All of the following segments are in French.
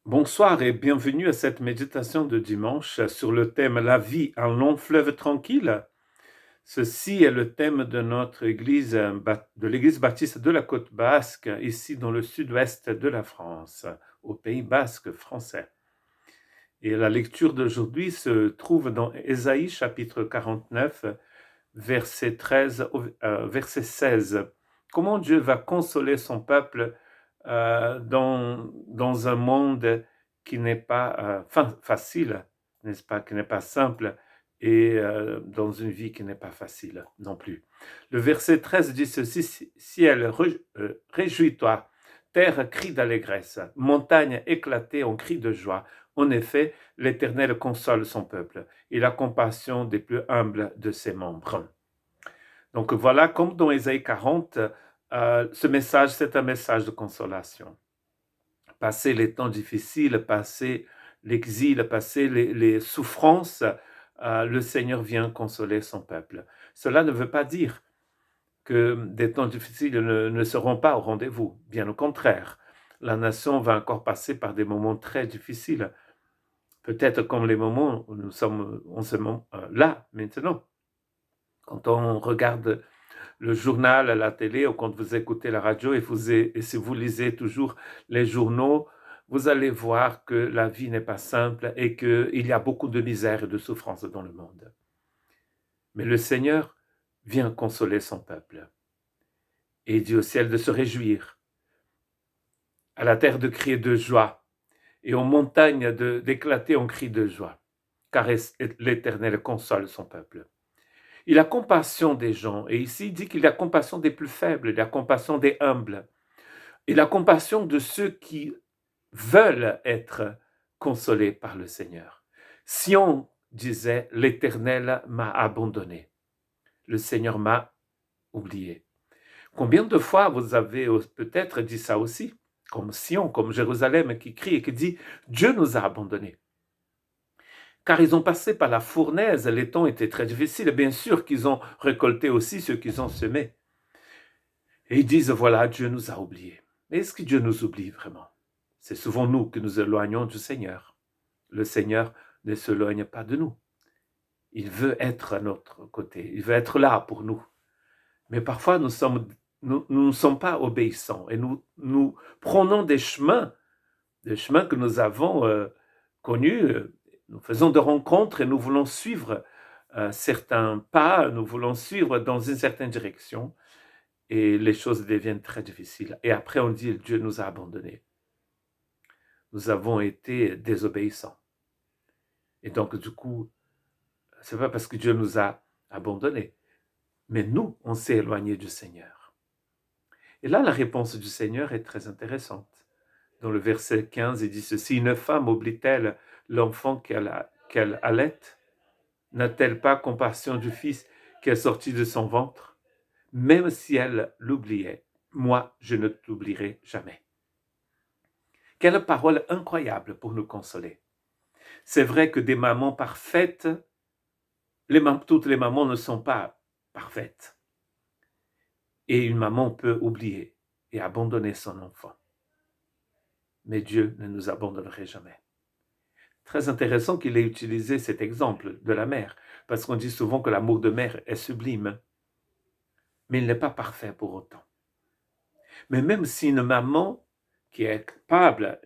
Bonsoir et bienvenue à cette méditation de dimanche sur le thème La vie, un long fleuve tranquille. Ceci est le thème de notre église, de l'église baptiste de la Côte Basque, ici dans le sud-ouest de la France, au Pays basque français. Et la lecture d'aujourd'hui se trouve dans Ésaïe chapitre 49, verset 13 verset 16. Comment Dieu va consoler son peuple dans un monde qui n'est pas facile, n'est-ce pas, qui n'est pas simple, et dans une vie qui n'est pas facile non plus. Le verset 13 dit ceci: Ciel, réjouis-toi, terre, crie d'allégresse, montagne éclatée en cri de joie. En effet, l'Éternel console son peuple, il a compassion des plus humbles de ses membres. Donc voilà, comme dans Ésaïe 40, ce message, c'est un message de consolation. Passer les temps difficiles, passer l'exil, passer les souffrances, le Seigneur vient consoler son peuple. Cela ne veut pas dire que des temps difficiles ne seront pas au rendez-vous. Bien au contraire, la nation va encore passer par des moments très difficiles. Peut-être comme les moments où nous sommes en ce moment là, maintenant. Quand on regarde le journal à la télé ou quand vous écoutez la radio et si vous lisez toujours les journaux, vous allez voir que la vie n'est pas simple et qu'il y a beaucoup de misère et de souffrance dans le monde. Mais le Seigneur vient consoler son peuple et il dit au ciel de se réjouir, à la terre de crier de joie et aux montagnes d'éclater en cris de joie, car l'Éternel console son peuple. Il a compassion des gens, et ici il dit qu'il a compassion des plus faibles, il a compassion des humbles. Il a compassion de ceux qui veulent être consolés par le Seigneur. Sion disait, l'Éternel m'a abandonné. Le Seigneur m'a oublié. Combien de fois vous avez peut-être dit ça aussi, comme Sion, comme Jérusalem qui crie et qui dit, Dieu nous a abandonnés. Car ils ont passé par la fournaise, les temps étaient très difficiles, et bien sûr qu'ils ont récolté aussi ce qu'ils ont semé. Et ils disent, voilà, Dieu nous a oubliés. Mais est-ce que Dieu nous oublie vraiment? C'est souvent nous qui nous éloignons du Seigneur. Le Seigneur ne s'éloigne pas de nous. Il veut être à notre côté. Il veut être là pour nous. Mais parfois, nous ne sommes pas obéissants et nous prenons des chemins que nous avons connus. Nous faisons des rencontres et nous voulons suivre certains pas, nous voulons suivre dans une certaine direction et les choses deviennent très difficiles. Et après, on dit, Dieu nous a abandonnés. Nous avons été désobéissants. Et donc, du coup, c'est pas parce que Dieu nous a abandonnés, mais nous, on s'est éloignés du Seigneur. Et là, la réponse du Seigneur est très intéressante. Dans le verset 15, il dit ceci: Une femme oublie-t-elle l'enfant qu'elle allait? N'a-t-elle pas compassion du fils qui est sorti de son ventre? Même si elle l'oubliait, moi, je ne t'oublierai jamais. Quelle parole incroyable pour nous consoler. C'est vrai que des mamans parfaites, toutes les mamans ne sont pas parfaites. Et une maman peut oublier et abandonner son enfant. Mais Dieu ne nous abandonnerait jamais. Très intéressant qu'il ait utilisé cet exemple de la mère, parce qu'on dit souvent que l'amour de mère est sublime, mais il n'est pas parfait pour autant. Mais même si une maman qui est capable,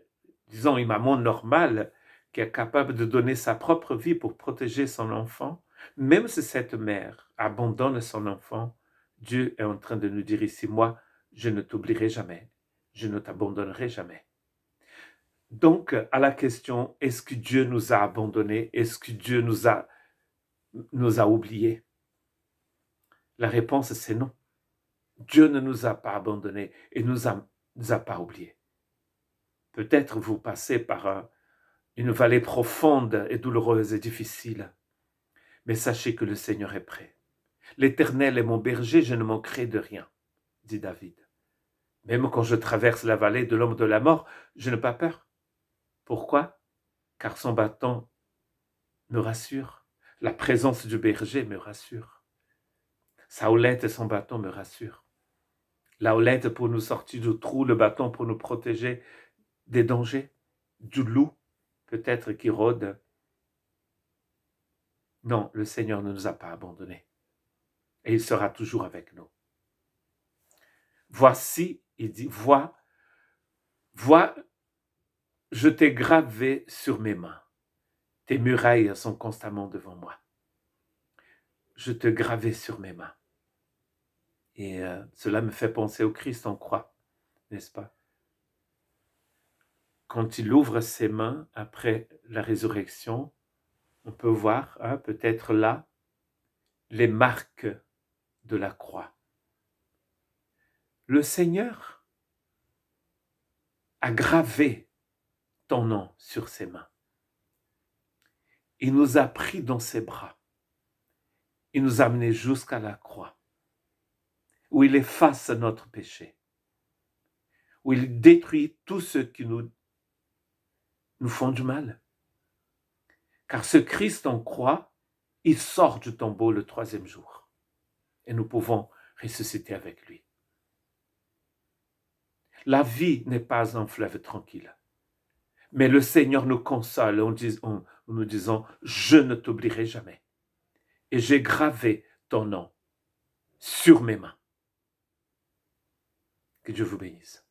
disons une maman normale, qui est capable de donner sa propre vie pour protéger son enfant, même si cette mère abandonne son enfant, Dieu est en train de nous dire ici, moi, je ne t'oublierai jamais, je ne t'abandonnerai jamais. Donc, à la question, est-ce que Dieu nous a abandonnés? Est-ce que Dieu nous a oubliés? La réponse, c'est non. Dieu ne nous a pas abandonnés et nous a pas oubliés. Peut-être vous passez par une vallée profonde et douloureuse et difficile, mais sachez que le Seigneur est prêt. L'Éternel est mon berger, je ne manquerai de rien, dit David. Même quand je traverse la vallée de l'ombre de la mort, je n'ai pas peur. Pourquoi? Car son bâton me rassure. La présence du berger me rassure. Sa houlette et son bâton me rassurent. La houlette pour nous sortir du trou, le bâton pour nous protéger des dangers. du loup peut-être qui rôde. Non, le Seigneur ne nous a pas abandonnés. Et il sera toujours avec nous. Voici, il dit, vois, je t'ai gravé sur mes mains. Tes murailles sont constamment devant moi. Je te gravais sur mes mains. Et cela me fait penser au Christ en croix, n'est-ce pas? Quand il ouvre ses mains après la résurrection, on peut voir peut-être là les marques de la croix. Le Seigneur a gravé ton nom sur ses mains. Il nous a pris dans ses bras. Il nous a amenés jusqu'à la croix, où il efface notre péché, où il détruit tous ceux qui nous font du mal. Car ce Christ en croix, il sort du tombeau le 3e jour. Et nous pouvons ressusciter avec lui. La vie n'est pas un fleuve tranquille. Mais le Seigneur nous console en nous disant, je ne t'oublierai jamais. Et j'ai gravé ton nom sur mes mains. Que Dieu vous bénisse.